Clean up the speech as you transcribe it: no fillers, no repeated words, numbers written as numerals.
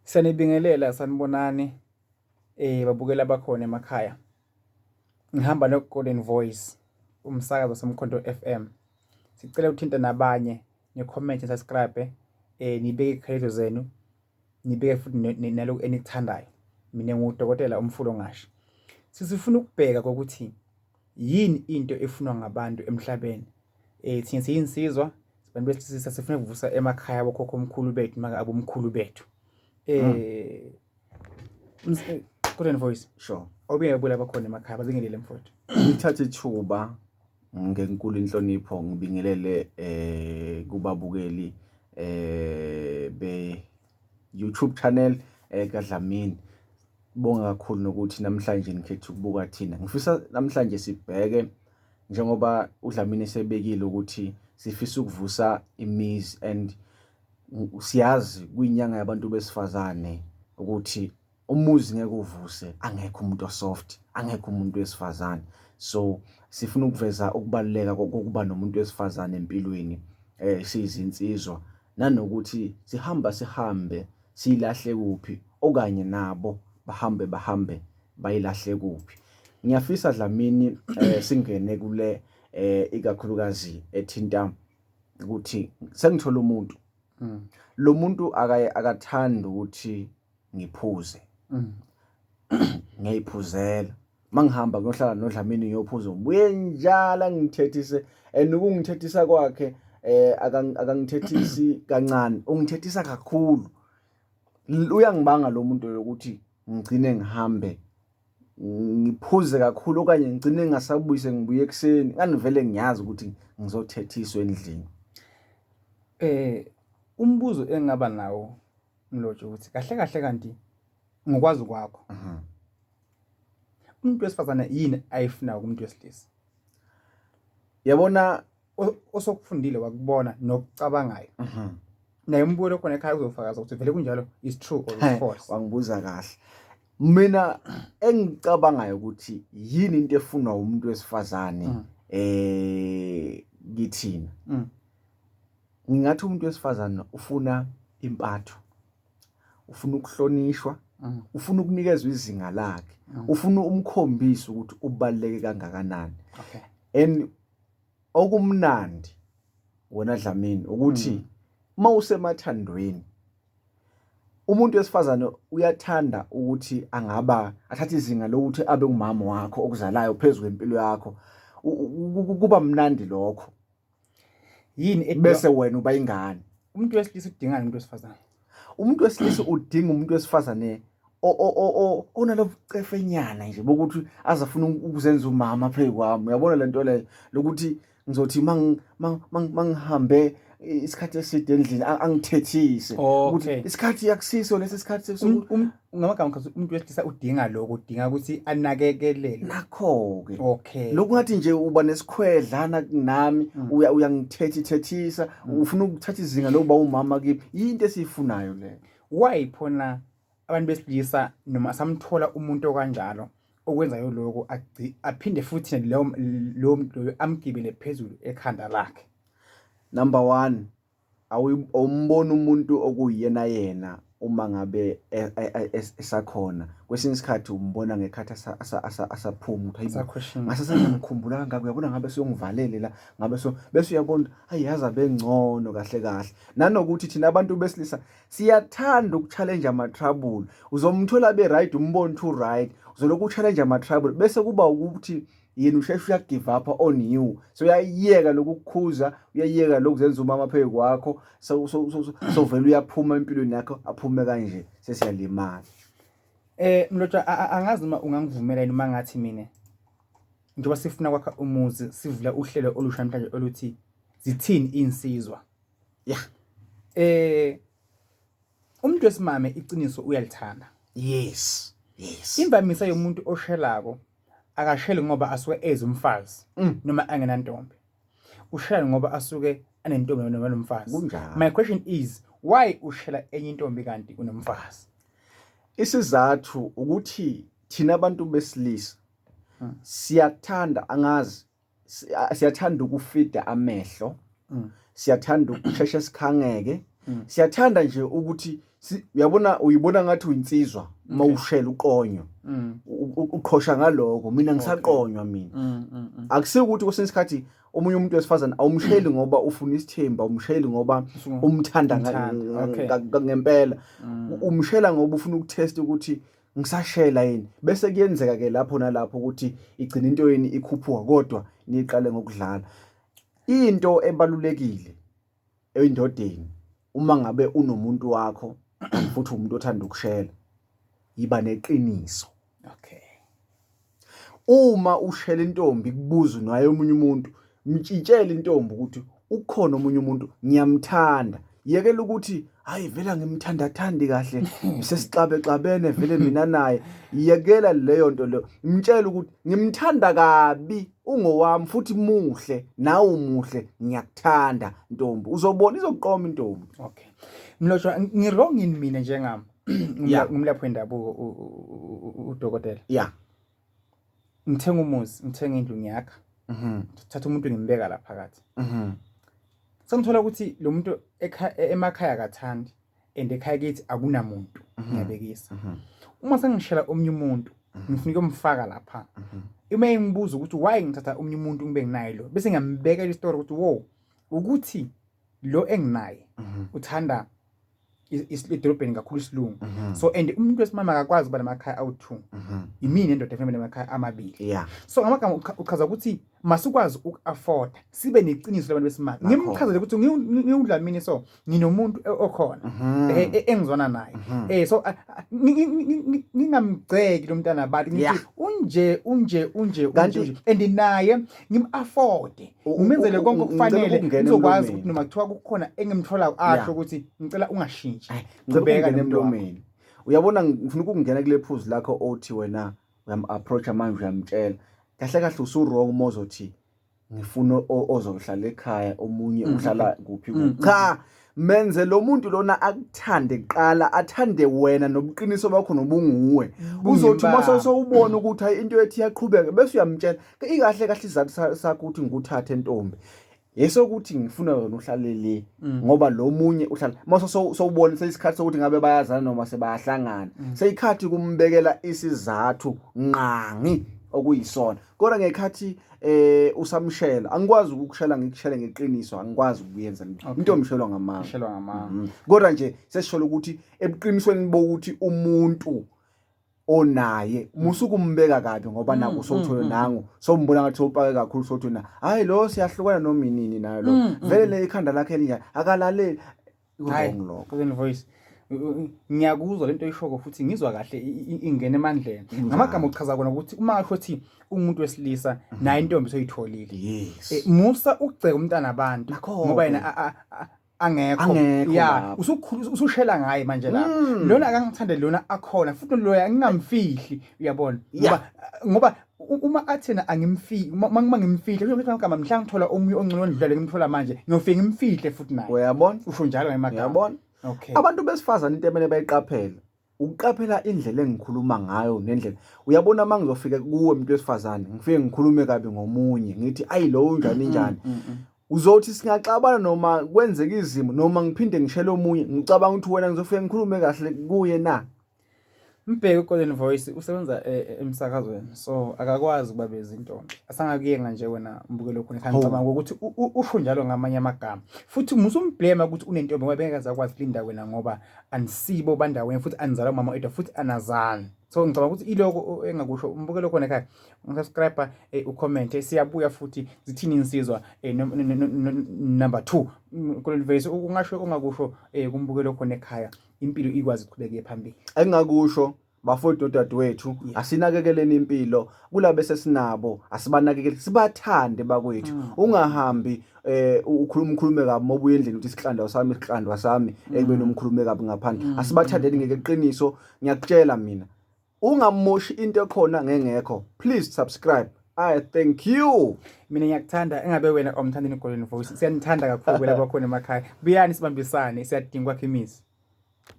Sanibingelela sanibonani babukela abakhona emakhaya. Ngihamba noGolden Voice umsakazo waseMkhonto FM. Sicela ukuthinta nabanye ne-comment subscribe nibeke ikhayelo zenu, nibeke futhi naloko enikuthandayo. Mina ngudokotela Umfulo Ngasho. Sifuna ukubheka ukuthi yini into efunwa ngabantu emhlabeni. Thina siyinsizwa sibantu besilisa sifuna ukuvusa emakhaya bokhokho omkhulu bethu maka abomkhulu bethu. Golden Voice Sure. Awubiyabula abakhona emakhaya bazingelele mfowethu. Ngithatha ithuba ngenkulu inhlonipho ngibingelele kubabukeli be YouTube channel kaDlamini. Bonga kakhulu nokuthi namhlanje ngikhethe ukubuka thina. Ngifisa namhlanje sibheke njengoba uDlamini sebekile ukuthi sifisa ukuvusa imizi and siyazi kuyinyanga yabantu besifazane ukuthi umuzi ngeke uvuse angekho umuntu osoft, angekho umuntu wesifazane. So sifuna ukuveza ukubaluleka kokuba nomuntu wesifazane empilweni siyizinsizwa, nanokuthi sihambe silahle kuphi okanye nabo bahambe bayilahle kuphi. Ngiyafisa Dlamini singene kule ikakhulukazi ethinta ukuthi sengithola umuntu lo muntu akathanda ukuthi ngiphuze. Ngiyiphuzela mangihamba ngohlala noDlamini ngiyophuza ubuye njalo ngithethise ukungithethisa kwakhe akangithethisi kancane, ungithethisa kakhulu. Uyangibanga lo muntu lokuthi ngigcine ngihambe ngiphuze kakhulu okanye ngigcine ngasabuyise ngibuye ekseni nganivele ngiyazi ukuthi ngizothethiswa endlini. Umbuzo engaba nawo Mlojo ukuthi kahle kanti ngokwazi kwakho umuntu wesifazane yini ayifuna kumuntu wesilisa? Yabona osokufundile wakubona nokucabangayo. Naye umbulo khona ekhaya uzofakaza ukuthi vele kunjalo is true or false. Wangibuza kahle. Mina engicabangayo ukuthi yini into efunwa umuntu wesifazane ngithina. Ngingathi umuntu wesifazane ufuna impatho, ufuna ukuhlonishwa, ufuna ukunikezwa izinga lakhe, ufuna umkhombisa ukuthi ubaluleke kangakanani. Okay. And okumnandi wona Dlamini ukuthi mawusemathandweni umuntu wesifazane uyathanda ukuthi athathe izinga lokuthi abe umama wakho okuzalayo phezulu kwempilo yakho. Kuba mnandi lokho. Yini bese wena uba ingane. Umuntu wesilisa udinga umuntu wesifazane. Umuntu wesilisa udinga umuntu wesifazane onalobucefenyana nje bokuthi azafuna ukuzenza umama phezu kwami. Uyabona lento le lokuthi ngizothi mangihambe isikhathi eside endlini angithethise ukuthi isikhathi yakusiso lesi sikhathi ngamagama kahle umuntu wesilisa udinga lokho, udinga ukuthi anakekelele nakho ke. Okay. Lokhu ngathi nje uba nesikhwedlana nami uyangithethisa ufuna ukuthatha izinga lokuba umama kiphi into esiyifunayo le. Why phona abantu besilisa noma samthola umuntu okanjalo okwenzayo lokho aphinde futhi lo muntu amgibele phezulu ekhanda lakhe? Number 1, awumbona umuntu okuyena uma ngabe esakhona. Kwesinye isikhathi umbona ngekhathi asaphuma ukuthi ngase ngikhumbula kangaka, uyabona ngabe siyongivalele la ngabe bese uyabona yazi abengcono kahle. Nanokuthi thina abantu besilisa siyathanda ukuchallenge ama trouble. Uzomthola be right umbone to right, uzoloku uchallenge ama trouble bese kuba ukuthi yena usheshe uya give up on you. So uyayiyeka lokukhuza, uyayiyeka lokuzenza umama phezu kwakho, so vele uyaphuma empilweni yakho aphume kanje sesiyalimala. Mlojo angazi uma ungangivumela yini mangathi mina njengoba sifuna kwakha umuzi sivula uhlelo olusha namhlanje oluthi zithini insizwa. Yeah. Umuntu wesimame iqiniso uyalithanda. Yes. Imvamisa yomuntu oshelako akashele ngoba asuke ezumfazi noma angenantombi. Ushela ngoba asuke anentombi noma nomfazi. My question is, why ushela enye intombi kanti unomfazi? Isizathu ukuthi thina abantu besilisa siyathanda siyathanda ukufida amehlo, siyathanda ukusheshe sikhangeke, siyathanda nje ukuthi uyibona ngathi uyinsizwa mawushela uqonyo uqhosha ngaloko mina ngisaqonywa mina akusiyo ukuthi kwesinye isikhathi omunye umuntu wesifazane awumsheli ngoba ufuna isithemba umsheli ngoba umthanda ngempela umshela ngoba ufuna ukutesta ukuthi ngisashela yini bese kuyenzeka ke lapho nalapho ukuthi igcina into yeni ikhuphuka kodwa niqale ngokudlala into ebalulekile endodeni uma ngabe unomuntu wakho futhi umuntu othanda ukushela yiba neqiniso. Okay. Uma ushela intombi kubuza naye omunye umuntu mtshitshela intombi ukuthi ukhona omunye umuntu ngiyamthanda yekela ukuthi hayi vela ngimthandathandi kahle sesixabexabene vele mina naye yekela leyo nto leyo mtshela ukuthi ngimthanda kabi ungowami futhi muhle nawe umuhle ngiyakuthanda ntombi uzobona izoqoma intombi. Okay. Mlotshwa ngirong yini mina njengami ngumlaphi wendabuko udokotela. Yeah. Ngithenga umuzi ngithenga indlu ngiyakha. Thatha umuntu ngimbeka la phakathi. Sengithola ukuthi lo muntu emakhaya akathandi and ekhaya kithi akunamuntu ngiyabekisa. Uma sengishela omnye umuntu ngifuna ukumfaka lapha. Uma ngibuza ukuthi why ngithatha omnye umuntu ngibe nginaye lo bese ngiyambeka le story ukuthi wo ukuthi lo enginaye uthanda isidrobheni kakhulu isilungu so and umuntu wesimama akakwazi ukuba namakhaya awu2 imini endoda efana namakhaya amabili. Yeah. So ngamagama uchaza ukuthi masikwazi uku-afford sibe neqiniso labantu besimama ngimchazele ukuthi ngiyudlamini so nginomuntu okhona engizwana naye so ngingamgceki lo mntana abantu ngithi unje and naye ngim-afford ngimenzele konke okufanele ngizokwazi ukuthi noma kuthiwa kukhona engimthola asho ukuthi ngicela ungashintshi ngibeka nemlomeni. Uyabona ngifuna ukungena kule phuzu lakho othi wena uyam-approach manje uyamtshela kahle kahle usu-wrong mozothi ngifuna ozohlala ekhaya omunye uhlala kuphi cha menze lo muntu lona akuthande kuqala athande wena nobuqiniso bakho nobunguwe uzothi mase sowubona ukuthi hayi into ethi iyaqhubeka bese uyamtshela ikahle kahle izathu sakho ukuthi ngikuthathe entombi yesokuthi ngifuna wena uhlale le ngoba lo munye uhlala mase sowubona seyisikhathi sokuthi ngabe bayazana noma sebayahlangana seyikhathi kumbekela isizathu nqangi okuyisona kodwa ngekhathi usamshela angikwazi ukukushela ngikushele ngeqiniso angikwazi ukuyenza into omshelwa ngamanga kodwa nje sesishola ukuthi ebuqinisweni bokuthi umuntu onaye musukumbeka kabi ngoba nako sowuthola nangu sombona ngathi upake kakhulu sothuna hayi lo siyahlukana nominini nayo lo vele le ikhanda lakhe elinjani akalaleli lokho voice ngiyakuzwa lento eyishoko futhi ngizwa kahle ingene emandleni ngamagama uchaza kona ukuthi uma ngisho ukuthi umuntu wesilisa naye intombi soyitholile musa ugceka umntana abantu ngoba yena angekho yeah usushela ngaye manje la lona akangithande lona akhona futhi loya ngingamfihli uyabona ngoba uma athena angimfihli uma ngimfihli ukuthi ngama mhla ngithola omunye ongcono ndlele ngimthola manje ngiyofika ngimfihle futhi naye uyabona usho njalo ngemagama uyabona. Okay. Abantu besifazana into emene bayiqaphela ukuqaphela indlela engikhuluma ngayo nendlela uyabona mangizofika kuwe umuntu wesifazane ngifike ngikhulume kabi ngomunye ngithi ayi lo unjani uzothi singaxabana noma kwenzeka izimo noma ngiphinde ngishele omunye ngicabanga ukuthi wena ngizofika ngikhulume kahle kuye na Mbheke uGolden Voice usebenza emsakazweni so akakwazi ukuba bezintombi asangakuyenga nje wena mbukelo khona ngicabanga ukuthi usho njalo ngamanye amagama futhi musumblame ukuthi unentombi ngoba bengekaza kwazi linda wena ngoba anisibo bandaweni futhi anizala mama edwa futhi anazani so ngicabanga ukuthi iloko engakusho mbukelo khona ekhaya subscribe ucomment siyabuya futhi zithini insizwa number 2 Golden Voice ungasho ungakusho kumbukelo khona ekhaya impilo ikwazi ukuqhubeka phambili engakusho bafowethu dadewethu asinakekeleni impilo kulabe sesinabo asibanakekele sibathande bakwethu ungahambi ukhulume kabi mobuye endlini ukuthi isihlandwa sami ekubeni umkhulume kabi ngaphandle asibathandeni ngeqiniso ngiyakutshela mina ungamoshi into ekhona ngengekho please subscribe. I thank you. Mina ngiyakuthanda engabe wena omthandeni Golden Voice siyanithanda kakhulu lapha khona emakhaya buyani sibambisane siyadinga kwakhe imizi.